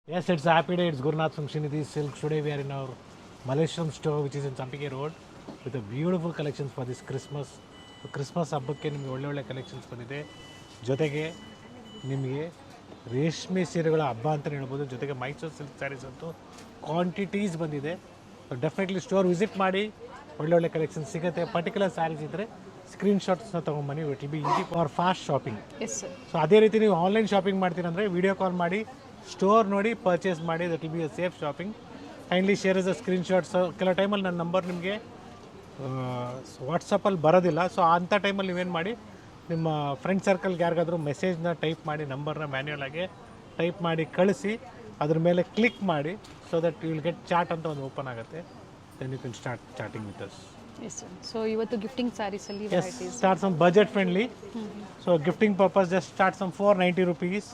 Yes, it's a happy day. It's Gurnath from Srinidhi Silks. Today we are in our Malaysian store, which is in Sampike Road, with a beautiful collections for this Christmas. So Christmas ಹಬ್ಬಕ್ಕೆ ನಿಮಗೆ ಒಳ್ಳೆ collections ಬಂದಿದೆ. ಜೊತೆಗೆ ನಿಮಗೆ ರೇಷ್ಮೆ ಸೀರೆಗಳ ಹಬ್ಬ ಅಂತಲೇ ಹೇಳ್ಬೋದು. ಜೊತೆಗೆ ಮೈಸೂರು ಸಿಲ್ಕ್ ಸ್ಯಾರೀಸ್ ಅಂತೂ ಕ್ವಾಂಟಿಟೀಸ್ ಬಂದಿದೆ. ಸೊ ಡೆಫಿನೆಟ್ಲಿ ಸ್ಟೋರ್ ವಿಸಿಟ್ ಮಾಡಿ, ಒಳ್ಳೆ ಕಲೆಕ್ಷನ್ಸ್ ಸಿಗುತ್ತೆ. ಪರ್ಟಿಕ್ಯುಲರ್ ಸ್ಯಾರೀಸ್ ಇದ್ದರೆ ಸ್ಕ್ರೀನ್ಶಾಟ್ಸ್ನ ತೊಗೊಂಬನ್ನಿ. It will be easy for fast shopping. So ಅದೇ ರೀತಿ ನೀವು ಆನ್ಲೈನ್ ಶಾಪಿಂಗ್ ಮಾಡ್ತೀರಂದರೆ ವಿಡಿಯೋ ಕಾಲ್ ಮಾಡಿ ಸ್ಟೋರ್ ನೋಡಿ ಪರ್ಚೇಸ್ ಮಾಡಿ. That will be a safe shopping. Kindly share is a screenshots. ಕೆಲವು ಟೈಮಲ್ಲಿ ನನ್ನ ನಂಬರ್ ನಿಮಗೆ ವಾಟ್ಸಪ್ಪಲ್ಲಿ ಬರೋದಿಲ್ಲ. ಸೊ ಅಂಥ ಟೈಮಲ್ಲಿ ನೀವೇನು ಮಾಡಿ, ನಿಮ್ಮ ಫ್ರೆಂಡ್ ಸರ್ಕಲ್ಗೆ ಯಾರಿಗಾದರೂ ಮೆಸೇಜ್ನ ಟೈಪ್ ಮಾಡಿ, ನಂಬರ್ನ ಮ್ಯಾನ್ಯಲ್ ಆಗಿ ಟೈಪ್ ಮಾಡಿ ಕಳಿಸಿ, ಅದ್ರ ಮೇಲೆ ಕ್ಲಿಕ್ ಮಾಡಿ. So that you will get chat ಅಂತ ಒಂದು ಓಪನ್ ಆಗುತ್ತೆ. Then you can start chatting with us. So ಇವತ್ತು ಗಿಫ್ಟಿಂಗ್ ಸ್ಯಾರೀಸ್ ಅಲ್ಲಿ start some budget friendly. So gifting purpose just start some 490 rupees.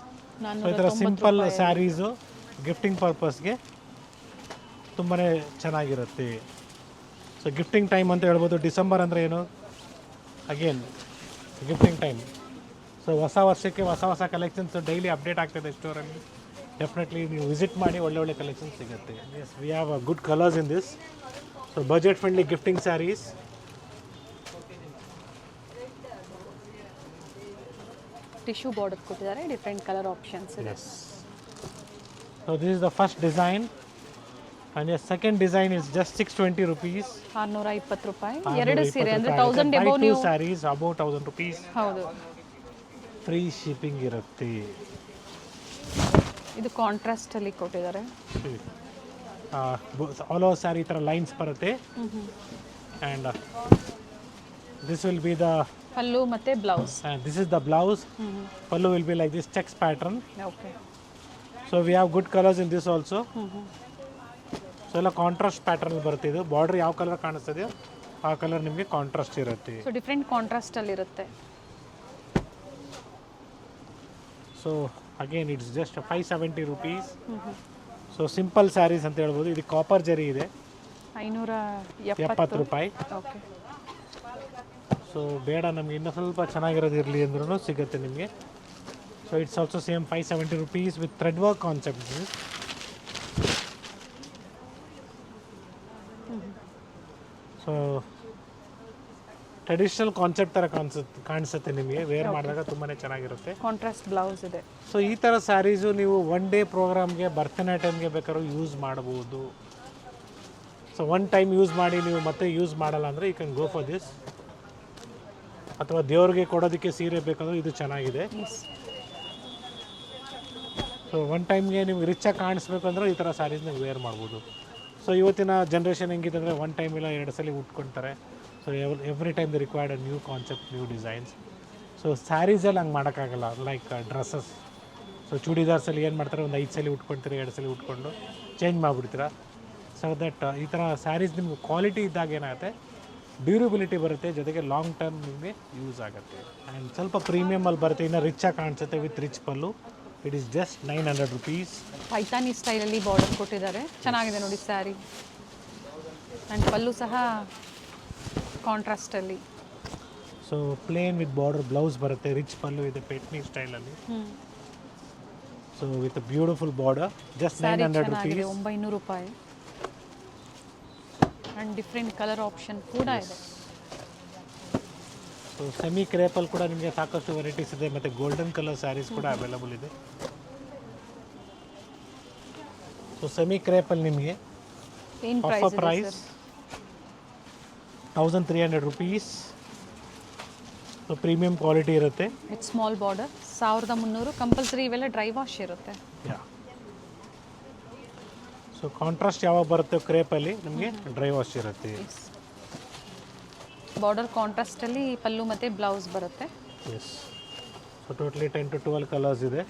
So ಈ ಥರ ಸಿಂಪಲ್ ಸ್ಯಾರೀಸು ಗಿಫ್ಟಿಂಗ್ ಪರ್ಪಸ್ಗೆ ತುಂಬಾ ಚೆನ್ನಾಗಿರುತ್ತೆ. So gifting time ಅಂತ ಹೇಳ್ಬೋದು. ಡಿಸೆಂಬರ್ ಅಂದರೆ ಏನು, ಅಗೇನ್ ಗಿಫ್ಟಿಂಗ್ ಟೈಮ್. ಸೊ ಹೊಸ ವರ್ಷಕ್ಕೆ ಹೊಸ ಕಲೆಕ್ಷನ್ಸ್ ಡೈಲಿ ಅಪ್ಡೇಟ್ ಆಗ್ತಾಯಿದೆ ಸ್ಟೋರಲ್ಲಿ. ಡೆಫಿನೆಟ್ಲಿ ನೀವು ವಿಸಿಟ್ ಮಾಡಿ, ಒಳ್ಳೆ ಕಲೆಕ್ಷನ್ಸ್ ಸಿಗುತ್ತೆ. Yes, we have a good colours in this. So budget friendly gifting saris. Tissue border ಕೊಟ್ಟಿದ್ದಾರೆ, ಡಿಫ್ರೆಂಟ್ ಕಲರ್ ಆಪ್ಷನ್ಸ್ ಇದೆ. Yes. So this is the first design, and your second design is just 620 rupees. 620 ರೂಪಾಯಿ. ಎರಡು ಸೀರೆ ಅಂದ್ರೆ 1000 above ನೀವು saris above 1000 rupees. ಹೌದು. Free shipping ಇರುತ್ತೆ. ಇದು ಕಾಂಟ್ರಾಸ್ಟ್ ಅಲ್ಲಿ ಕೊಟ್ಟಿದ್ದಾರೆ. ಆಲ್ ಓವರ್ ಸ್ಯಾರಿ ಈ ಥರ ಲೈನ್ಸ್ ಬರುತ್ತೆ. And this will be the pallu ಮತ್ತೆ blouse. This is the blouse. Pallu will be like this checks pattern. Okay. So we have good colours in this also. So ಎಲ್ಲ contrast pattern ಬರುತ್ತೆ. ಇದು border ಯಾವ colour ಕಾಣಿಸ್ತದೆಯೋ ಆ colour ನಿಮಗೆ contrast ಇರುತ್ತೆ. So different contrast ಅಲ್ಲಿ ಇರುತ್ತೆ. So again it's just 570 rupees. So simple saris ಅಂತ ಹೇಳ್ಬೋದು. ಇದು ಕಾಪರ್ ಜರಿ ಇದೆ, 570 ರೂಪಾಯಿ. ಓಕೆ. ಸೊ ಬೇಡ ನಮಗೆ ಇನ್ನೂ ಸ್ವಲ್ಪ ಚೆನ್ನಾಗಿರೋದು ಇರಲಿ ಅಂದ್ರೂ ಸಿಗುತ್ತೆ ನಿಮಗೆ. So it's also same 570 rupees with thread work concept. So traditional concept ಥರ ಕಾಣಿಸುತ್ತೆ ನಿಮಗೆ. ವೇರ್ ಮಾಡಿದಾಗ ತುಂಬಾ ಚೆನ್ನಾಗಿರುತ್ತೆ. ಕಾಂಟ್ರಾಸ್ಟ್ ಬ್ಲೌಸ್ ಇದೆ. ಸೊ ಈ ಥರ ಸ್ಯಾರೀಸು ನೀವು ಒನ್ ಡೇ ಪ್ರೋಗ್ರಾಮ್ಗೆ, ಬರ್ತ್ಡೇ ಟೈಮ್ಗೆ ಬೇಕಾದ್ರೂ ಯೂಸ್ ಮಾಡ್ಬೋದು. ಸೊ ಒನ್ ಟೈಮ್ ಯೂಸ್ ಮಾಡಿ ನೀವು ಮತ್ತೆ ಯೂಸ್ ಮಾಡಲ್ಲ ಅಂದರೆ you can go for this. ಅಥವಾ ದೇವ್ರಿಗೆ ಕೊಡೋದಕ್ಕೆ ಸೀರೆ ಬೇಕಂದ್ರೆ ಇದು ಚೆನ್ನಾಗಿದೆ. ಸೊ ಒನ್ ಟೈಮ್ಗೆ ನೀವು ರಿಚಾಗಿ ಕಾಣಿಸ್ಬೇಕು ಅಂದರೆ ಈ ಥರ ಸ್ಯಾರೀಸ್ನ ವೇರ್ ಮಾಡ್ಬೋದು. ಸೊ ಇವತ್ತಿನ ಜನ್ರೇಷನ್ ಹೆಂಗಿದೆ ಅಂದರೆ ಒನ್ ಟೈಮ್ ಇಲ್ಲ 2 ಸಲ ಉಟ್ಕೊಳ್ತಾರೆ. So every time the required new concept, new designs. So ಸ್ಯಾರೀಸಲ್ಲಿ ಹಂಗೆ ಮಾಡೋಕ್ಕಾಗಲ್ಲ. Like dresses. ಸೊ ಚೂಡಿದಾರ್ಸಲ್ಲಿ ಏನು ಮಾಡ್ತಾರೆ, ಒಂದು 5 ಸಲ ಉಟ್ಕೊಳ್ತೀರಿ, 2 ಸಲ ಉಟ್ಕೊಂಡು ಚೇಂಜ್ ಮಾಡಿಬಿಡ್ತೀರಾ. ಸೊ ದಟ್ ಈ ಥರ ಸ್ಯಾರೀಸ್ ನಿಮ್ಗೆ ಕ್ವಾಲಿಟಿ ಇದ್ದಾಗ ಏನಾಗುತ್ತೆ, ಡ್ಯೂರಬಿಲಿಟಿ ಬರುತ್ತೆ, ಜೊತೆಗೆ ಲಾಂಗ್ ಟರ್ಮ್ ನಿಮಗೆ ಯೂಸ್ ಆಗುತ್ತೆ. ಆ್ಯಂಡ್ ಸ್ವಲ್ಪ ಪ್ರೀಮಿಯಮಲ್ಲಿ ಬರುತ್ತೆ, ಇನ್ನು ರಿಚಾಗಿ ಕಾಣಿಸುತ್ತೆ with rich pallu. It is just 900 rupees. Paithani ಸ್ಟೈಲಲ್ಲಿ ಬಾರ್ಡರ್ ಕೊಟ್ಟಿದ್ದಾರೆ, ಚೆನ್ನಾಗಿದೆ ನೋಡಿ ಸ್ಯಾರಿ. ಆ್ಯಂಡ್ ಪಲ್ಲು ಸಹ ಕಾಂಟ್ರಾಸ್ಟಲ್ಲಿ. So plain with border blouse ಬರುತ್ತೆ, ರಿಚ್ ಪಲ್ಲು ಇದೆ ಪೆಟ್ನಿ ಸ್ಟೈಲಲ್ಲಿ. So with beautiful border, just 900 rupees. 900 ರೂಪಾಯಿ. ಆ್ಯಂಡ್ ಡಿಫ್ರೆಂಟ್ ಕಲರ್ ಆಪ್ಷನ್ ಕೂಡ ಇದೆ. ಸೊ ಸೆಮಿ ಕ್ರೇಪಲ್ಲಿ ಕೂಡ ನಿಮಗೆ ಸಾಕಷ್ಟು ವೆರೈಟೀಸ್ ಇದೆ, ಮತ್ತು ಗೋಲ್ಡನ್ ಕಲರ್ ಸ್ಯಾರೀಸ್ ಕೂಡ ಅವೈಲಬಲ್ ಇದೆ. ಸೊ ಸೆಮಿ ಕ್ರೇಪಲ್ಲಿ ನಿಮಗೆ offer price 1300 rupees. So premium quality ಇರುತ್ತೆ. With small border 1300. ಕಂಪಲ್ಸರಿ ಇವೆಲ್ಲ ಡ್ರೈ ವಾಶ್ ಇರುತ್ತೆ. ಸೊ ಕಾಂಟ್ರಾಸ್ಟ್ ಯಾವಾಗ ಬರುತ್ತೆ ಕ್ರೇಪಲ್ಲಿ ನಿಮಗೆ ಡ್ರೈ ವಾಶ್ ಇರುತ್ತೆ. ಬಾರ್ಡರ್ ಕಾಂಟ್ರಾಸ್ಟಲ್ಲಿ ಪಲ್ಲು ಮತ್ತು ಬ್ಲೌಸ್ ಬರುತ್ತೆ. Yes. So totally 10 to 12 colours ಇದೆ.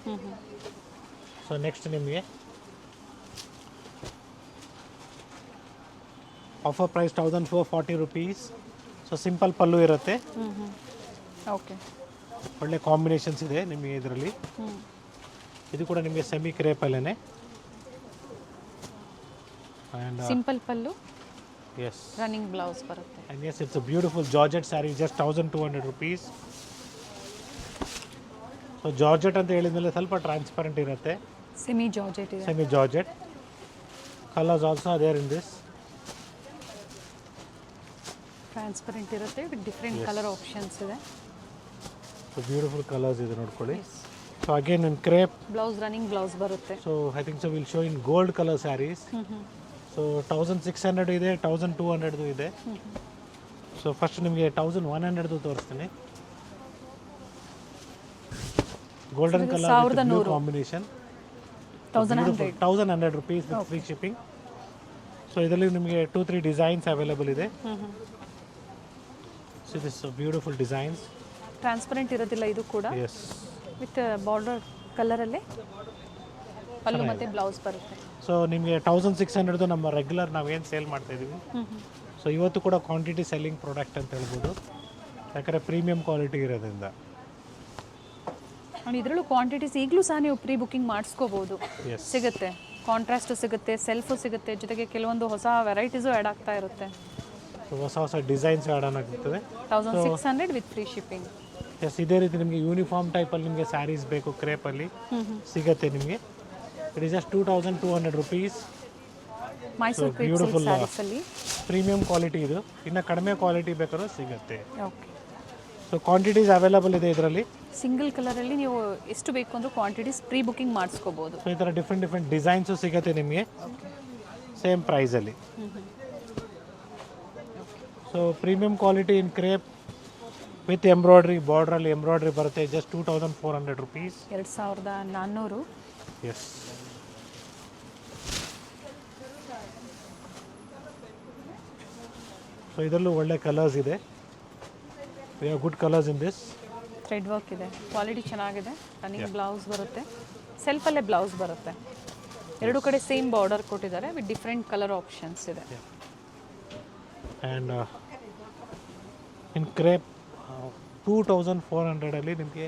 ಸೊ ನೆಕ್ಸ್ಟ್ ನಿಮಗೆ offer price 1440 rupees. So simple pallu ಇರುತ್ತೆ. ಓಕೆ. ಒಳ್ಳೆ ಕಾಂಬಿನೇಷನ್ಸ್ ಇದೆ ನಿಮಗೆ ಇದರಲ್ಲಿ. ಇದು ಕೂಡ ನಿಮಗೆ ಸೆಮಿ ಕ್ರೇಪಲ್ಲೇ. And simple pallu, yes, running blouse ಬರುತ್ತೆ. And yes, it's a beautiful georgette saree, just 1200 rupees. So georgette ಅಂತ ಹೇಳಿದ್ಮೇಲೆ ಸ್ವಲ್ಪ ಟ್ರಾನ್ಸ್ಪರೆಂಟ್ ಇರುತ್ತೆ. ಸೆಮಿ ಜಾರ್ಜೆಟ್ ಇದೆ. semi georgette. Colors also are there in this. Transparent ಇರುತ್ತೆ ವಿತ್ ಡಿಫ್ರೆಂಟ್ ಕಲರ್ ಆಪ್ಷನ್ಸ್ ಇದೆ. So beautiful colors ಇದೆ ನೋಡ್ಕೊಳ್ಳಿ. So again in crepe. Blouse running blouse ಬರುತ್ತೆ. So I think so we'll show in gold color sarees. So 1600 ಇದೆ, 1200 ಇದೆ. So first ನಿಮಗೆ 1100 ತೋರಿಸ್ತೀನಿ. Golden colour blue combination 1100 rupees with free shipping. So ಇದರಲ್ಲಿ ನಿಮಗೆ 2-3 designs available ಇದೆ. So this beautiful designs. Transparent ಇರೋದಿಲ್ಲ ಇದು ಕೂಡ. ಎಸ್, ವಿತ್ ಬಾರ್ಡರ್ ಕಲರಲ್ಲಿ ಪಲ್ಲು ಮತ್ತು ಬ್ಲೌಸ್ ಬರುತ್ತೆ. ಸೊ ನಿಮಗೆ 1600 ನಮ್ಮ ರೆಗ್ಯುಲರ್ ನಾವೇನು ಸೇಲ್ ಮಾಡ್ತಾ ಇದ್ದೀವಿ. ಸೊ ಇವತ್ತು ಕೂಡ ಕ್ವಾಂಟಿಟಿ ಸೆಲ್ಲಿಂಗ್ ಪ್ರಾಡಕ್ಟ್ ಅಂತ ಹೇಳ್ಬೋದು, ಯಾಕಂದರೆ ಪ್ರೀಮಿಯಂ ಕ್ವಾಲಿಟಿ ಇರೋದ್ರಿಂದ. ಆ್ಯಂಡ್ ಇದರಲ್ಲೂ ಕ್ವಾಂಟಿಟೀಸ್ ಈಗಲೂ ಸಹ ನೀವು ಪ್ರೀ ಬುಕ್ಕಿಂಗ್ ಮಾಡಿಸ್ಕೋಬೋದು. ಸಿಗುತ್ತೆ, ಕಾಂಟ್ರಾಸ್ಟು ಸಿಗುತ್ತೆ, ಸೆಲ್ಫು ಸಿಗುತ್ತೆ, ಜೊತೆಗೆ ಕೆಲವೊಂದು ಹೊಸ ವೆರೈಟೀಸು ಆ್ಯಡ್ ಆಗ್ತಾ ಇರುತ್ತೆ. ಸೊ ಹೊಸ ಹೊಸ ಡಿಸೈನ್ಸ್ ಆ್ಯಡ್ ಆಗುತ್ತದೆ. 1600 ವಿತ್ ಫ್ರೀ ಶಿಪ್ಪಿಂಗ್. ಎಸ್, ಇದೇ ರೀತಿ ನಿಮಗೆ ಯೂನಿಫಾರ್ಮ್ ಟೈಪಲ್ಲಿ ನಿಮಗೆ ಸ್ಯಾರೀಸ್ ಬೇಕು ಕ್ರೇಪಲ್ಲಿ ಸಿಗುತ್ತೆ ನಿಮಗೆ. It is just 2200 rupees. Mysuru beautiful ಸ್ಯಾರೀಸಲ್ಲಿ ಪ್ರೀಮಿಯಂ ಕ್ವಾಲಿಟಿ ಇದು. ಇನ್ನು ಕಡಿಮೆ ಕ್ವಾಲಿಟಿ ಬೇಕಾದ್ರೂ ಸಿಗುತ್ತೆ. ಓಕೆ. ಸೊ ಕ್ವಾಂಟಿಟೀಸ್ ಅವೈಲೇಬಲ್ ಇದೆ ಇದರಲ್ಲಿ. ಸಿಂಗಲ್ ಕಲರಲ್ಲಿ ನೀವು ಎಷ್ಟು ಬೇಕು ಅಂದರೂ ಕ್ವಾಂಟಿಟೀಸ್ ಪ್ರೀ ಬುಕ್ಕಿಂಗ್ ಮಾಡಿಸ್ಕೋಬೋದು. ಸೊ ಈ ಥರ ಡಿಫ್ರೆಂಟ್ ಡಿಸೈನ್ಸು ಸಿಗುತ್ತೆ ನಿಮಗೆ ಸೇಮ್ ಪ್ರೈಸಲ್ಲಿ. So premium quality in crepe with embroidery, ಬಾರ್ಡ್ರಲ್ಲಿ ಎಂಬ್ರಾಯ್ಡ್ರಿ ಬರುತ್ತೆ. Just 2400 rupees. 2400. ಎಸ್. ಸೊ ಇದರಲ್ಲೂ ಒಳ್ಳೆ ಕಲರ್ಸ್ ಇದೆ. We have good colours in this. Thread work ಇದೆ, ಕ್ವಾಲಿಟಿ ಚೆನ್ನಾಗಿದೆ. ರನ್ನಿಂಗ್ ಬ್ಲೌಸ್ ಬರುತ್ತೆ, ಸೆಲ್ಫಲ್ಲೇ ಬ್ಲೌಸ್ ಬರುತ್ತೆ. ಎರಡು ಕಡೆ ಸೇಮ್ ಬಾರ್ಡರ್ ಕೊಟ್ಟಿದ್ದಾರೆ ವಿತ್ ಡಿಫ್ರೆಂಟ್ ಕಲರ್ ಆಪ್ಷನ್ಸ್ ಇದೆ. ಆ್ಯಂಡ್ ಇನ್ ಕ್ರೇಪ್ 2400 ಅಲ್ಲಿ ನಿಮಗೆ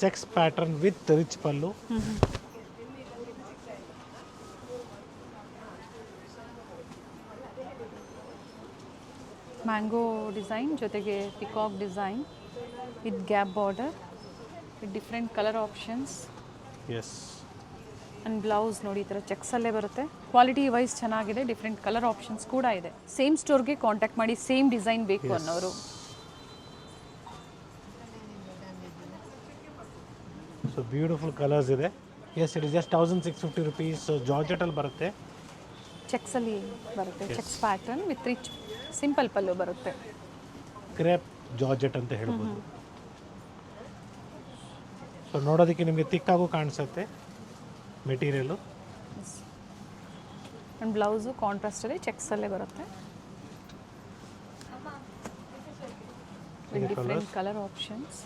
cheques pattern with rich pallu. Mango design ಜೊತೆಗೆ peacock design with gap border with different colour options. Yes. And blouse ನೋಡಿ ಈ ಥರ ಚೆಕ್ಸಲ್ಲೇ ಬರುತ್ತೆ. ಕ್ವಾಲಿಟಿ ವೈಸ್ ಚೆನ್ನಾಗಿದೆ, ಡಿಫ್ರೆಂಟ್ ಕಲರ್ ಆಪ್ಷನ್ಸ್ ಕೂಡ ಇದೆ. ಸೇಮ್ ಸ್ಟೋರ್ಗೆ ಕಾಂಟ್ಯಾಕ್ಟ್ ಮಾಡಿ ಸೇಮ್ ಡಿಸೈನ್ ಬೇಕು ಅನ್ನೋರು. ಸೊ ಬ್ಯೂಟಿಫುಲ್ ಕಲರ್ಸ್ ಇದೆ. Yes, it is just 1650 rupees. So ಜಾರ್ಜೆಟಲ್ಲಿ ಬರುತ್ತೆ, ಚೆಕ್ಸಲ್ಲಿ ಬರುತ್ತೆ. Checks pattern with rich simple pallu ಬರುತ್ತೆ. ಕ್ರೇಪ್ ಜಾರ್ಜೆಟ್ ಅಂತ ಹೇಳ್ಬೋದು. ಸೊ ನೋಡೋದಕ್ಕೆ ನಿಮಗೆ ತಿಕ್ಕಾಗೂ ಕಾಣಿಸುತ್ತೆ ಮೆಟೀರಿಯಲು. ಆ್ಯಂಡ್ ಬ್ಲೌಸು ಕಾಂಟ್ರಾಸ್ಟಲ್ಲಿ ಚೆಕ್ಸಲ್ಲೇ ಬರುತ್ತೆ ವಿತ್ ಡಿಫ್ರೆಂಟ್ ಕಲರ್ ಆಪ್ಷನ್ಸ್.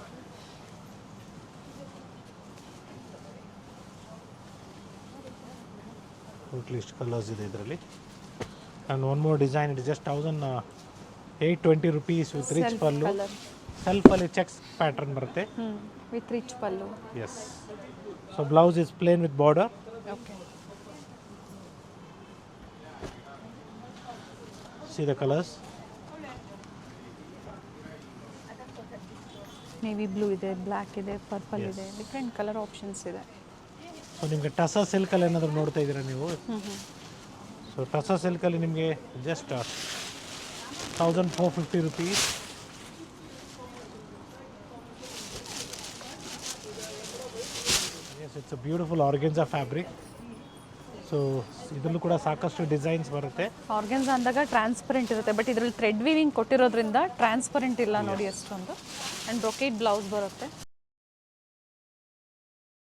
ಇಷ್ಟು ಕಲರ್ಸ್ ಇದೆ ಇದರಲ್ಲಿ. And one more design, it is just 1820 rupees with rich pallu. ಸೆಲ್ಫಲ್ಲಿ ಚೆಕ್ಸ್ ಪ್ಯಾಟರ್ನ್ ಬರುತ್ತೆ with rich pallu. Yes. So blouse is plain with border. Okay. See the colours. Navy blue ಇದೆ, black ಇದೆ, purple ಇದೆ, different colour options ಇದೆ. So ನಿಮಗೆ ಟಸ ಸಿಲ್ಕಲ್ಲಿ ಏನಾದರೂ ನೋಡ್ತಾ ಇದ್ದೀರಾ ನೀವು. ಸೊ ಟಸ ಸಿಲ್ಕಲ್ಲಿ ನಿಮಗೆ just 1450 rupees. Yes, it's a beautiful organza fabric. So ಇದರಲ್ಲೂ ಕೂಡ ಸಾಕಷ್ಟು ಡಿಸೈನ್ಸ್ ಬರುತ್ತೆ. ಆರ್ಗೆನ್ಸಾ ಅಂದಾಗ ಟ್ರಾನ್ಸ್ಪರೆಂಟ್ ಇರುತ್ತೆ, ಬಟ್ ಇದರಲ್ಲಿ ಥ್ರೆಡ್ ವೀವಿಂಗ್ ಕೊಟ್ಟಿರೋದ್ರಿಂದ ಟ್ರಾನ್ಸ್ಪರೆಂಟ್ ಇಲ್ಲ ನೋಡಿ ಅಷ್ಟೊಂದು. ಆ್ಯಂಡ್ ಬ್ರೊಕೇಟ್ ಬ್ಲೌಸ್ ಬರುತ್ತೆ.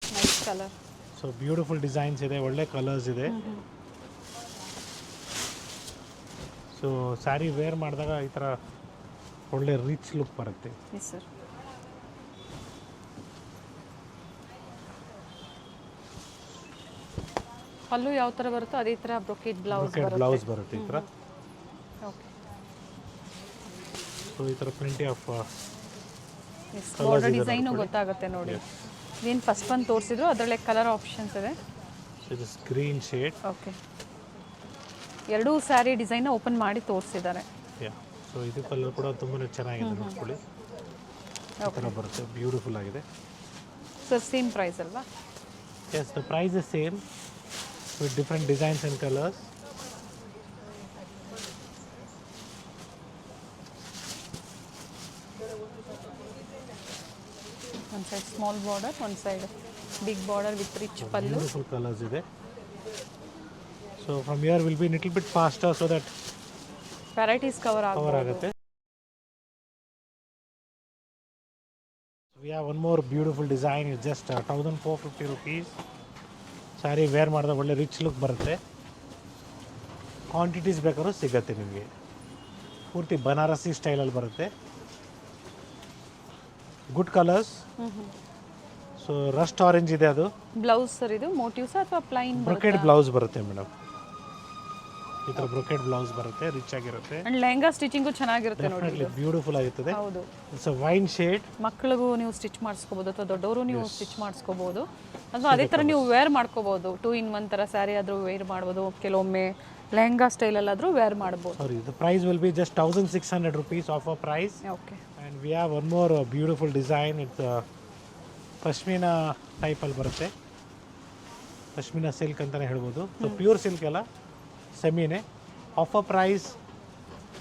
Nice colour. So beautiful designs ಇದೆ, ಒಳ್ಳೆ ಕಲರ್ಸ್ ಇದೆ. ಸೊ ಸ್ಯಾರಿ ವೇರ್ ಮಾಡಿದಾಗ ಈ ಥರ ಒಳ್ಳೆ ರಿಚ್ ಲುಕ್ ಬರುತ್ತೆ. Yes sir. ಪಲ್ಲು ಯಾವ ಥರ ಬರುತ್ತೋ ಅದೇ ಥರ ಬ್ರೊಕೇಟ್ ಬ್ಲೌಸ್ ಬರುತ್ತೆ ಈ ಥರ. ಓಕೆ. ಸೊ ಈ ಥರ ಪ್ಲೆಂಟಿ ಆಫ್ ಬಾರ್ಡರ್ ಡಿಸೈನು ಗೊತ್ತಾಗುತ್ತೆ ನೋಡಿ. ಏನು ಫಸ್ಟ್ ಒಂದು ತೋರಿಸಿದ್ರು ಅದರಲ್ಲೇ ಕಲರ್ ಆಪ್ಷನ್ಸ್ ಇದೆ. This green shade. ಓಕೆ. ಎರಡೂ ಸ್ಯಾರಿ ಡಿಸೈನ್ನ ಓಪನ್ ಮಾಡಿ ತೋರಿಸಿದ್ದಾರೆ. ಸೊ ಇದು ಕಲರ್ ಕೂಡ ತುಂಬಾ ಚೆನ್ನಾಗಿದೆ ನೋಡ್ಕೊಳ್ಳಿ. ಈ ಥರ ಬರುತ್ತೆ, ಬ್ಯೂಟಿಫುಲ್ ಆಗಿದೆ. ಸರ್ ಸೇಮ್ ಪ್ರೈಸ್ ಅಲ್ವಾ? Yes, the price is same with different designs and colors. One side small border, one side big border with rich pallu. Beautiful colors ಇದೆ. So from here will be a little bit faster so that Varieties cover cover ಆಗಬಹುದು. ಆಗುತ್ತೆ. We have one more beautiful design. It's just 1450 rupees. Sari wear ಮಾಡಿದ್ರೆ ಒಳ್ಳೆ rich look ಬರುತ್ತೆ. Quantities ಬೇಕಾದ್ರೂ ಸಿಗುತ್ತೆ ನಿಮಗೆ. ಪೂರ್ತಿ ಬನಾರಸಿ ಸ್ಟೈಲಲ್ಲಿ ಬರುತ್ತೆ. Good colours. So rust orange ಇದೆ ಅದು. ಬ್ಲೌಸ್ ಸರ್ ಇದು ಮೋಟಿವ್ಸ್ ಅಥವಾ ಪ್ಲೈನ್ ಬ್ರೊಕೆಡ್ ಬ್ಲೌಸ್ ಬರುತ್ತೆ ಮೇಡಮ್. ಈ ಥರ ಬ್ರೊಕೆಡ್ ಬ್ಲೌಸ್ ಬರುತ್ತೆ, ರಿಚ್ ಆಗಿರುತ್ತೆ. ಅಂಡ್ ಲೆಹಂಗಾ ಸ್ಟಿಚಿಂಗು ಚೆನ್ನಾಗಿರುತ್ತೆ ನೋಡಿ. ಡೆಫಿನೆಟ್ಲಿ ಬ್ಯೂಟಿಫುಲ್ ಆಗಿರ್ತದೆ. ಹೌದು. It's a wine shade. ಮಕ್ಕಳಿಗೂ ನೀವು ಸ್ಟಿಚ್ ಮಾಡಿಸ್ಕೋಬಹುದು ಅಥವಾ ದೊಡ್ಡವರು ನೀವು ಸ್ಟಿಚ್ ಮಾಡಿಸ್ಕೋಬಹುದು ಅಥವಾ ಅದೇ ಥರ ನೀವು ವೇರ್ ಮಾಡ್ಕೋಬಹುದು. 2 in 1 ಥರ ಸ್ಯಾರಿ ಆದರೂ ವೇರ್ ಮಾಡ್ಬೋದು, ಕೆಲವೊಮ್ಮೆ ಲೆಹಂಗಾ ಸ್ಟೈಲಲ್ಲಾದರೂ ವೇರ್ ಮಾಡ್ಬೋದು. Sorry, the price will be just 1600 rupees offer price. Okay. And we have one more beautiful design. It's pashmina ಟೈಪಲ್ಲಿ ಬರುತ್ತೆ. ಪಶ್ಮಿನಾ ಸಿಲ್ಕ್ ಅಂತಲೇ ಹೇಳ್ಬೋದು. ಸೊ ಪ್ಯೂರ್ ಸಿಲ್ಕ್ ಅಲ್ಲ, ಸೆಮಿನೇ. Offer price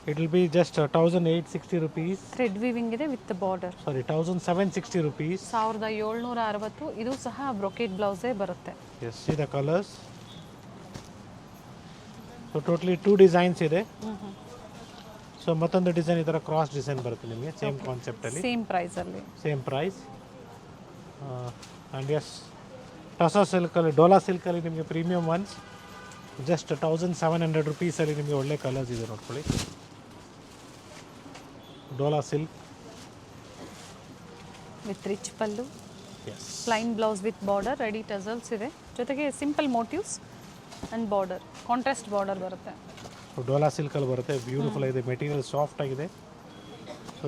it will be just 1860 rupees. Thread weaving ಇದೆ with border. Sorry 1760 rupees. 1760. ಇದು ಸಹ brocade ಬ್ಲೌಸೇ ಬರುತ್ತೆ. Yes, see the colours. So totally 2 designs ಇದೆ. ಸೊ ಮತ್ತೊಂದು ಡಿಸೈನ್ ಈ ಥರ ಕ್ರಾಸ್ ಡಿಸೈನ್ ಬರುತ್ತೆ ನಿಮಗೆ ಸೇಮ್ ಕಾನ್ಸೆಪ್ಟಲ್ಲಿ, ಸೇಮ್ ಪ್ರೈಸಲ್ಲಿ. Same price. And yes, tussar ಸಿಲ್ಕಲ್ಲಿ, ಡೋಲಾ ಸಿಲ್ಕಲ್ಲಿ ನಿಮಗೆ ಪ್ರೀಮಿಯಮ್ ಒನ್ಸ್ ಜಸ್ಟ್ 1700 rupeesಲ್ಲಿ ನಿಮಗೆ ಒಳ್ಳೆ ಕಲರ್ಸ್ ಇದೆ ನೋಡ್ಕೊಳ್ಳಿ. Dola silk with rich pallu, yes, plain blouse with border, ready tassels ಇದೆ, ಜೊತೆಗೆ simple motifs and border, contrast border ಬರುತ್ತೆ. ಡೋಲಾ ಸಿಲ್ಕಲ್ಲಿ ಬರುತ್ತೆ. ಬ್ಯೂಟಿಫುಲ್ ಆಗಿದೆ, ಮೆಟೀರಿಯಲ್ ಸಾಫ್ಟ್ ಆಗಿದೆ. ಸೊ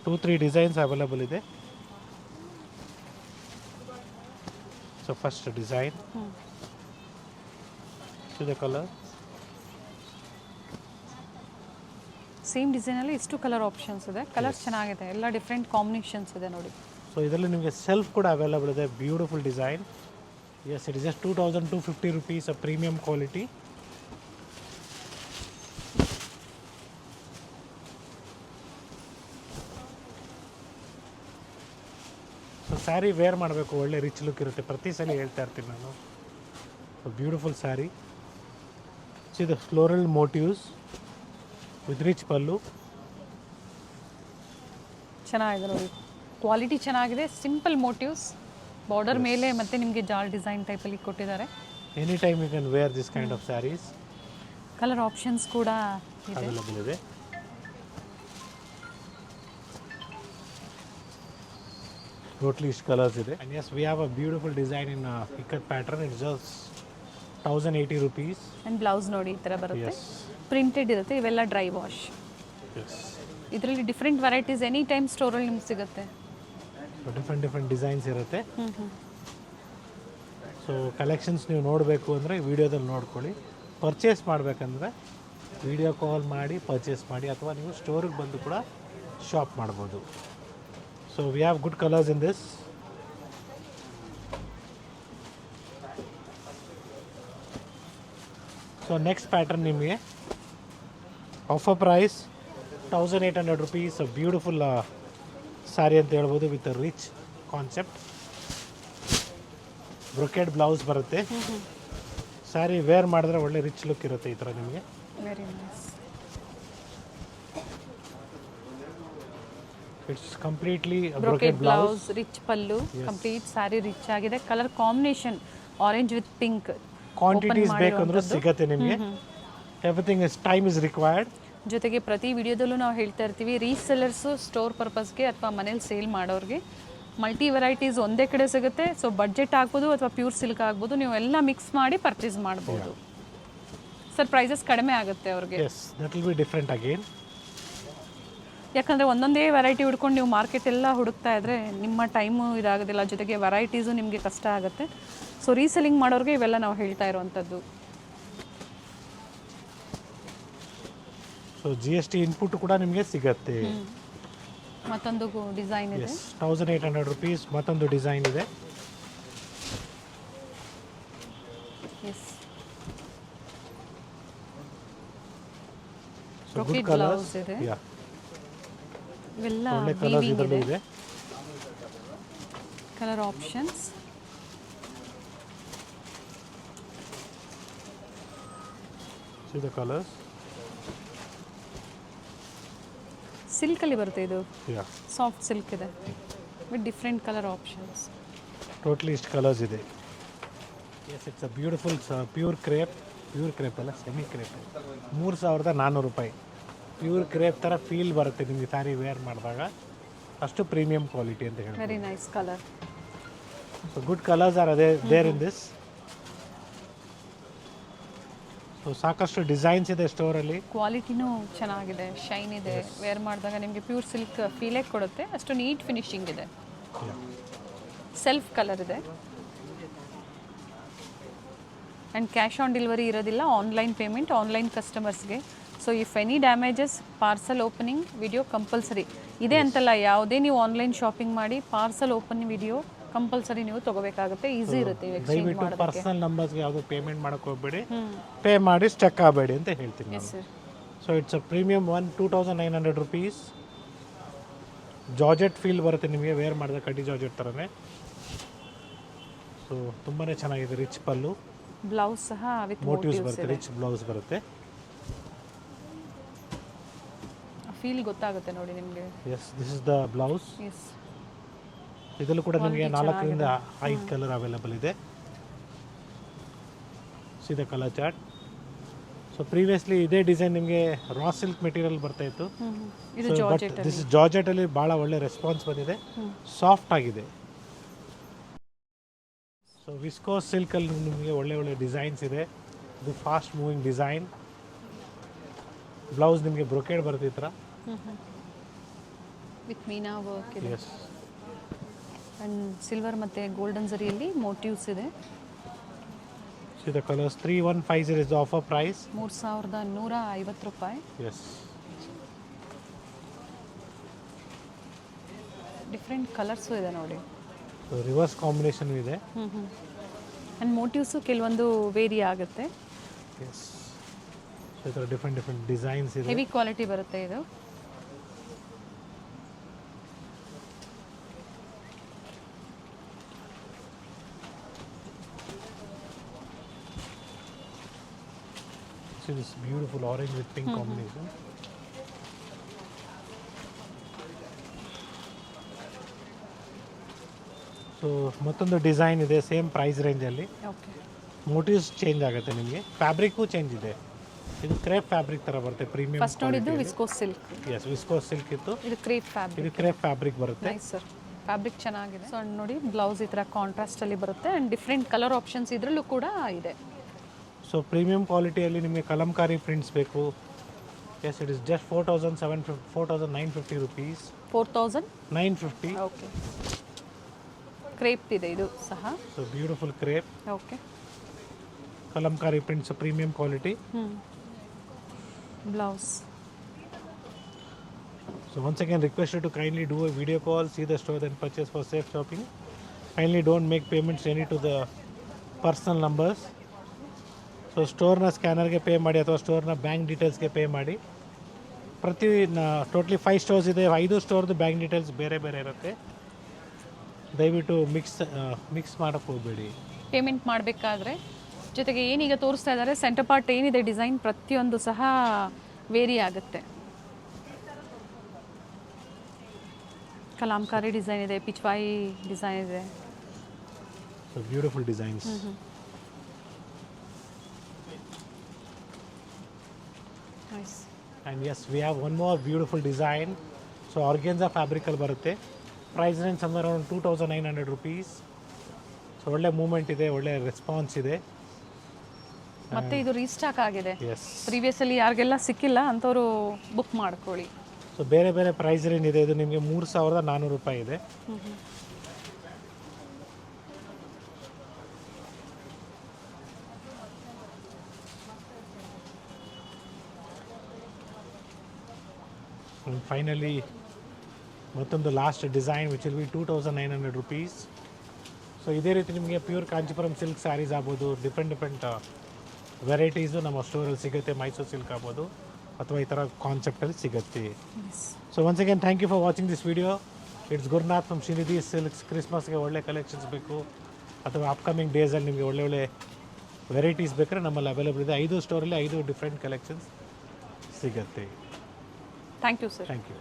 2-3 ಡಿಸೈನ್ಸ್ ಅವೈಲೇಬಲ್ ಇದೆ. So first design, the colour. Same ಡಿಸೈನಲ್ಲಿ ಇಷ್ಟು ಕಲರ್ ಆಪ್ಷನ್ಸ್ ಇದೆ. ಕಲರ್ಸ್ ಚೆನ್ನಾಗಿದೆ, ಎಲ್ಲ ಡಿಫ್ರೆಂಟ್ ಕಾಂಬಿನೇಷನ್ಸ್ ಇದೆ ನೋಡಿ. ಸೊ ಇದರಲ್ಲಿ ನಿಮಗೆ ಸೆಲ್ಫ್ ಕೂಡ ಅವೈಲೇಬಲ್ ಇದೆ. Beautiful design. Yes, it is just 2250 rupees, a premium quality. So sari wear ಮಾಡಬೇಕು, ಒಳ್ಳೆ ರಿಚ್ ಲುಕ್ ಇರುತ್ತೆ. ಪ್ರತಿ ಸಲ ಹೇಳ್ತಾ ಇರ್ತೀನಿ ನಾನು. So beautiful saree. See the floral motifs with rich pallu. ಚೆನ್ನಾಗಿದೆ ನೋಡಿ, ಕ್ವಾಲಿಟಿ ಚೆನ್ನಾಗಿದೆ. ಸಿಂಪಲ್ ಮೋಟಿವ್ಸ್ ಬಾರ್ಡರ್ ಮೇಲೆ ಮತ್ತೆ ನಿಮಗೆ ಜಾಲ್ ಡಿಸೈನ್ ಟೈಪಲ್ಲಿ ಕೊಟ್ಟಿದ್ದಾರೆ. Any time you can wear this kind of saris. Colour options ಕೂಡ ಇದೆ, ಅವೈಲೇಬಲ್ ಇದೆ. ಟೋಟ್ಲಿ ಇಷ್ಟು ಕಲರ್ಸ್ ಇದೆ. And yes, we have a beautiful design in ikat pattern. It's just 1080 rupees. And blouse ನೋಡಿ ಈ ಥರ ಬರುತ್ತೆ, ಎಸ್, ಪ್ರಿಂಟೆಡ್ ಇರುತ್ತೆ. ಇವೆಲ್ಲ ಡ್ರೈ ವಾಶ್. ಎಸ್. ಇದರಲ್ಲಿ ಡಿಫ್ರೆಂಟ್ ವೆರೈಟೀಸ್ ಎನಿ ಟೈಮ್ ಸ್ಟೋರಲ್ಲಿ ನಿಮ್ಗೆ ಸಿಗುತ್ತೆ. ಡಿಫ್ರೆಂಟ್ ಡಿಸೈನ್ಸ್ ಇರುತ್ತೆ. ಸೊ ಕಲೆಕ್ಷನ್ಸ್ ನೀವು ನೋಡಬೇಕು ಅಂದರೆ ವಿಡಿಯೋದಲ್ಲಿ ನೋಡ್ಕೊಳ್ಳಿ. ಪರ್ಚೇಸ್ ಮಾಡಬೇಕಂದ್ರೆ ವಿಡಿಯೋ ಕಾಲ್ ಮಾಡಿ ಪರ್ಚೇಸ್ ಮಾಡಿ, ಅಥವಾ ನೀವು ಸ್ಟೋರಿಗೆ ಬಂದು ಕೂಡ ಶಾಪ್ ಮಾಡ್ಬೋದು. So we have good colours in this. So next pattern ನಿಮಗೆ offer price 1800 rupees. Beautiful saree ಅಂತ ಹೇಳ್ಬೋದು with rich concept. Brocade blouse ಬರುತ್ತೆ. ಸ್ಯಾರಿ ವೇರ್ ಮಾಡಿದ್ರೆ ಒಳ್ಳೆ ರಿಚ್ ಲುಕ್ ಇರುತ್ತೆ ಈ ಥರ ನಿಮಗೆ. Very nice. It's completely brocade blouse, rich pallu, complete saree rich ಆಗಿದೆ. Colour combination orange with pink. Quantities ಬೇಕಂದ್ರೂ ಸಿಗತ್ತೆ ನಿಮಗೆ. Everything is time is required. ಜೊತೆಗೆ ಪ್ರತಿ ವಿಡಿಯೋದಲ್ಲೂ ನಾವು ಹೇಳ್ತಾ ಇರ್ತೀವಿ, ರೀಸೆಲ್ಲರ್ಸು ಸ್ಟೋರ್ ಪರ್ಪಸ್ಗೆ ಅಥವಾ ಮನೇಲಿ ಸೇಲ್ ಮಾಡೋರಿಗೆ ಮಲ್ಟಿ ವೆರೈಟೀಸ್ ಒಂದೇ ಕಡೆ ಸಿಗುತ್ತೆ. ಸೊ ಬಡ್ಜೆಟ್ ಆಗ್ಬೋದು ಅಥವಾ ಪ್ಯೂರ್ ಸಿಲ್ಕ್ ಆಗ್ಬೋದು, ನೀವು ಎಲ್ಲ ಮಿಕ್ಸ್ ಮಾಡಿ ಪರ್ಚೇಸ್ ಮಾಡ್ಬೋದು. ಸರ್ ಪ್ರೈಸಸ್ ಕಡಿಮೆ ಆಗುತ್ತೆ ಅವ್ರಿಗೆ. Yes, that will be different again. ಯಾಕಂದರೆ ಒಂದೊಂದೇ ವೆರೈಟಿ ಹುಡ್ಕೊಂಡು ನೀವು ಮಾರ್ಕೆಟ್ ಎಲ್ಲ ಹುಡುಕ್ತಾ ಇದ್ದರೆ ನಿಮ್ಮ ಟೈಮು ಇದಾಗೋದಿಲ್ಲ, ಜೊತೆಗೆ ವೆರೈಟೀಸು ನಿಮಗೆ ಕಷ್ಟ ಆಗುತ್ತೆ. ಸೊ ರೀಸೆಲ್ಲಿಂಗ್ ಮಾಡೋರಿಗೆ ಇವೆಲ್ಲ ನಾವು ಹೇಳ್ತಾ ಇರುವಂಥದ್ದು. ಸೊ GST ಇನ್ಪುಟ್ ಕೂಡ ನಿಮಗೆ ಸಿಗತ್ತೆ. ಮತ್ತೊಂದು ಡಿಸೈನ್ ಇದೆ. Yes, 1800 rupees. ಮತ್ತೊಂದು ಡಿಸೈನ್ ಇದೆ. Yes so Brocade good colours blouse ಇದೆ. ಯಾ ಇವೆಲ್ಲ ಒಳ್ಳೆ ಕಲರ್ಸ್ ವೀವಿಂಗ್ ಇದರಲ್ಲೂ ಇದೆ ಇದೆ. Colour options. See the colors? ಸಿಲ್ಕಲ್ಲಿ ಬರುತ್ತೆ ಇದು, Yeah. ಸಾಫ್ಟ್ ಸಿಲ್ಕ್ ಇದೆ with different colour options. Totally ಇಷ್ಟು ಕಲರ್ಸ್ ಇದೆ. Yes it's a beautiful pure crepe ಅಲ್ಲ ಸೆಮಿ ಕ್ರೇಪ್. 3400 ರೂಪಾಯಿ. ಪ್ಯೂರ್ ಕ್ರೇಪ್ ಥರ ಫೀಲ್ ಬರುತ್ತೆ ನಿಮಗೆ ಸ್ಯಾರಿ ವೇರ್ ಮಾಡಿದಾಗ. ಅಷ್ಟು ಪ್ರೀಮಿಯಂ ಕ್ವಾಲಿಟಿ ಅಂತ ಹೇಳಿ. Very nice colour. So good colours are there in this. So ಸಾಕಷ್ಟು ಡಿಸೈನ್ಸ್ ಇದೆ ಸ್ಟೋರಲ್ಲಿ. ಕ್ವಾಲಿಟಿನೂ ಚೆನ್ನಾಗಿದೆ, ಶೈನ್ ಇದೆ. ವೇರ್ ಮಾಡಿದಾಗ ನಿಮಗೆ ಪ್ಯೂರ್ ಸಿಲ್ಕ್ ಫೀಲೇ ಕೊಡುತ್ತೆ. ಅಷ್ಟು ನೀಟ್ ಫಿನಿಶಿಂಗ್ ಇದೆ. ಸೆಲ್ಫ್ ಕಲರ್ ಇದೆ ಆ್ಯಂಡ್ ಕ್ಯಾಶ್ ಆನ್ ಡೆಲಿವರಿ ಇರೋದಿಲ್ಲ. ಆನ್ಲೈನ್ ಪೇಮೆಂಟ್ ಆನ್ಲೈನ್ ಕಸ್ಟಮರ್ಸ್ಗೆ. So if any damages parcel opening video compulsory ಇದೆ ಅಂತಲ್ಲ, ಯಾವುದೇ ನೀವು ಆನ್ಲೈನ್ ಶಾಪಿಂಗ್ ಮಾಡಿ ಪಾರ್ಸಲ್ ಓಪನ್ ವಿಡಿಯೋ ಕಂಪಲ್ಸರಿ ನೀವು ತಗೋಬೇಕಾಗುತ್ತೆ. ಈಸಿ ಇರುತ್ತೆ ಎಕ್ಸ್ಚೇಂಜ್ ದಯವಿಟ್ಟು ಮಾಡೋದಕ್ಕೆ. ಪರ್ಸನಲ್ ನಂಬರ್ಸ್ಗೆ ಯಾವುದು ಪೇಮೆಂಟ್ ಮಾಡೋಕೆ ಹೋಗಬೇಡಿ, ಪೇ ಮಾಡಿ ಸ್ಟಕ್ ಆಗಬೇಡಿ ಅಂತ ಹೇಳ್ತೀನಿ ಎಸ್ ನಾನು. Sir. So it's a premium 2900 rupees. Georgette feel ಬರುತ್ತೆ ನಿಮಗೆ ವೇರ್ ಮಾಡಿದ ಕಡ್ಡಿ ಜಾರ್ಜೆಟ್ ಥರನೇ. ಸೊ ತುಂಬಾ ಚೆನ್ನಾಗಿದೆ. ರಿಚ್ ಪಲ್ಲು, ಬ್ಲೌಸ್ ಸಹ ವಿತ್ ಮೋಟಿವ್ಸ್ ಮೋಟಿವ್ಸ್ ಬರುತ್ತೆ, ಇದೆ. ರಿಚ್ ಬ್ಲೌಸ್ ಬರುತ್ತೆ. ಫೀಲ್ ಗೊತ್ತಾಗುತ್ತೆ ನೋಡಿ ನಿಮಗೆ. Yes this is the blouse. Yes ಇದರಲ್ಲೂ ಕೂಡ ನಿಮಗೆ Quality 4ರಿಂದ 5 ಕಲರ್ ಅವೈಲೇಬಲ್ ಇದೆ. The colour chart. So previously ಇದೇ ಡಿಸೈನ್ ನಿಮಗೆ ರಾ ಸಿಲ್ಕ್ ಮೆಟೀರಿಯಲ್ ಬರ್ತಾ ಇತ್ತು. ಇದು ಜಾರ್ಜೆಟ್ ದಿಸ್ ಇಸ್ ಜಾರ್ಜೆಟಲ್ಲಿ ಭಾಳ ಒಳ್ಳೆ ರೆಸ್ಪಾನ್ಸ್ ಬಂದಿದೆ, ಸಾಫ್ಟ್ ಆಗಿದೆ. ಸೊ ವಿಸ್ಕೋಸ್ ಸಿಲ್ಕಲ್ಲಿ ನಿಮಗೆ ಒಳ್ಳೆ ಒಳ್ಳೆ ಡಿಸೈನ್ಸ್ ಇದೆ. ಇದು ಫಾಸ್ಟ್ ಮೂವಿಂಗ್ ಡಿಸೈನ್. ಬ್ಲೌಸ್ ನಿಮಗೆ ಬ್ರೊಕೇಡ್ ಬರುತ್ತೆ ಈ ಥರ. ವಿತ್ ಮೀನಾ ವರ್ಕ್ ಇದೆ ಎಸ್ ಆ್ಯಂಡ್ ಸಿಲ್ವರ್ ಮತ್ತು ಗೋಲ್ಡನ್ ಜರಿಯಲ್ಲಿ ಮೋಟಿವ್ಸ್ ಇದೆ. See the colours. 3150 is the offer price. 3150 ರೂಪಾಯಿ. ಎಸ್ ಡಿಫ್ರೆಂಟ್ ಕಲರ್ಸು ಇದೆ ನೋಡಿ. ರಿವರ್ಸ್ ಕಾಂಬಿನೇಷನ್ ಇದೆ. ಆ್ಯಂಡ್ ಮೋಟಿವ್ಸು ಕೆಲವೊಂದು ವೇರಿ ಆಗುತ್ತೆ. ಎಸ್ ಸೊ ಈ ಥರ ಡಿಫ್ರೆಂಟ್ ಡಿಸೈನ್ಸ್ ಇದೆ. ಹೆವಿ ಕ್ವಾಲಿಟಿ ಬರುತ್ತೆ ಇದು. See this beautiful orange with pink combination. ಸೊ ಮತ್ತೊಂದು ಡಿಸೈನ್ ಇದೆ ಸೇಮ್ ಪ್ರೈಸ್ ರೇಂಜಲ್ಲಿ. ಓಕೆ. ಮೋಟಿವ್ಸ್ ಚೇಂಜ್ ಆಗುತ್ತೆ ನಿಮಗೆ. ಫ್ಯಾಬ್ರಿಕ್ಕು ಚೇಂಜ್ ಇದೆ. ಇದು ಕ್ರೇಪ್ ಫ್ಯಾಬ್ರಿಕ್ ಥರ ಬರುತ್ತೆ, ಪ್ರೀಮಿಯಂ. ಫಸ್ಟ್ ನೋಡಿದ್ದು viscose silk. Yes viscose silk ಇತ್ತು. ಇದು ಕ್ರೇಪ್ ಫ್ಯಾಬ್ರಿಕ್. ಇದು ಕ್ರೇಪ್ ಫ್ಯಾಬ್ರಿಕ್ ಬರುತ್ತೆ. Nice sir. ಫ್ಯಾಬ್ರಿಕ್ ಚೆನ್ನಾಗಿದೆ. ಸೊ ನೋಡಿ ಬ್ಲೌಸ್ ಈ ಥರ ಕಾಂಟ್ರಾಸ್ಟಲ್ಲಿ ಬರುತ್ತೆ ಆ್ಯಂಡ್ ಡಿಫ್ರೆಂಟ್ ಕಲರ್ ಆಪ್ಷನ್ಸ್ ಇದರಲ್ಲೂ ಕೂಡ ಇದೆ. ಸೊ ಪ್ರೀಮಿಯಂ ಕ್ವಾಲಿಟಿಯಲ್ಲಿ ನಿಮಗೆ ಕಲಂಕಾರಿ ಪ್ರಿಂಟ್ಸ್ ಬೇಕು. Yes it is just 4950 rupees. 4950. 950. Okay. Crepe ಇದೆ ಇದು ಸಹ. So beautiful crepe okay. Kalamkari prints premium quality. Blouse. So once again requested to kindly do a video call, see the store, then purchase for safe shopping. Kindly don't make payments any to the personal numbers. So ಸ್ಟೋರ್ನ ಸ್ಕ್ಯಾನರ್ಗೆ pay ಮಾಡಿ ಅಥವಾ ಸ್ಟೋರ್ನ bank ಡೀಟೇಲ್ಸ್ಗೆ pay ಮಾಡಿ. Totally 5 stores ಇದೆ. 5 ಸ್ಟೋರ್ದು bank details ಬೇರೆ ಬೇರೆ ಇರುತ್ತೆ. ದಯವಿಟ್ಟು ಮಿಕ್ಸ್ ಮಾಡೋಕ್ಕೆ ಹೋಗಬೇಡಿ ಪೇಮೆಂಟ್ ಮಾಡಬೇಕಾದ್ರೆ. ಜೊತೆಗೆ ಏನೀಗ ತೋರಿಸ್ತಾ ಇದ್ದಾರೆ ಸೆಂಟರ್ ಪಾರ್ಟ್ ಏನಿದೆ ಡಿಸೈನ್ ಪ್ರತಿಯೊಂದು ಸಹ ವೇರಿ ಆಗುತ್ತೆ. ಕಲಾಂಕಾರಿ ಡಿಸೈನ್ ಇದೆ, ಪಿಚ್ವಾಯಿ ಡಿಸೈನ್ ಇದೆ. So beautiful designs. Nice. And yes we have one more beautiful design. So organza ಫ್ಯಾಬ್ರಿಕಲ್ಲಿ ಬರುತ್ತೆ. Price range somewhere around 2900 rupees. So ಒಳ್ಳೆ ಮೂಮೆಂಟ್ ಇದೆ, ಒಳ್ಳೆ ರೆಸ್ಪಾನ್ಸ್ ಇದೆ. ಮತ್ತೆ ಇದು ರೀಸ್ಟಾಕ್ ಆಗಿದೆ. ಎಸ್ ಪ್ರೀವಿಯಸ್ಸಲ್ಲಿ ಯಾರಿಗೆಲ್ಲ ಸಿಕ್ಕಿಲ್ಲ ಅಂಥವ್ರು ಬುಕ್ ಮಾಡ್ಕೊಳ್ಳಿ. ಸೊ ಬೇರೆ ಬೇರೆ ಪ್ರೈಸ್ ರೇಂಜ್ ಇದೆ. ಇದು ನಿಮಗೆ 3400 ರೂಪಾಯಿ ಇದೆ. ಫೈನಲಿ ಮತ್ತೊಂದು last design which will be 2900 rupees. So so ಇದೇ ರೀತಿ ನಿಮಗೆ ಪ್ಯೂರ್ ಕಾಂಚೀಪುರಂ ಸಿಲ್ಕ್ ಸ್ಯಾರೀಸ್ ಆಗ್ಬೋದು, ಡಿಫ್ರೆಂಟ್ ವೆರೈಟೀಸು ನಮ್ಮ ಸ್ಟೋರಲ್ಲಿ ಸಿಗುತ್ತೆ. ಮೈಸೂರು ಸಿಲ್ಕ್ ಆಗ್ಬೋದು ಅಥವಾ ಈ ಥರ ಕಾನ್ಸೆಪ್ಟಲ್ಲಿ ಸಿಗುತ್ತೆ. So once again thank you for watching this video. It's Gurunath from Shrinidhi silks. ಕ್ರಿಸ್ಮಸ್ಗೆ ಒಳ್ಳೆ ಕಲೆಕ್ಷನ್ಸ್ ಬೇಕು ಅಥವಾ ಅಪ್ಕಮಿಂಗ್ ಡೇಸಲ್ಲಿ ನಿಮಗೆ ಒಳ್ಳೆ ವೆರೈಟೀಸ್ ಬೇಕಾದ್ರೆ ನಮ್ಮಲ್ಲಿ ಅವೈಲೇಬಲ್ ಇದೆ. 5 ಸ್ಟೋರಲ್ಲಿ 5 ಡಿಫ್ರೆಂಟ್ ಕಲೆಕ್ಷನ್ಸ್ ಸಿಗುತ್ತೆ. Thank you sir. Thank you.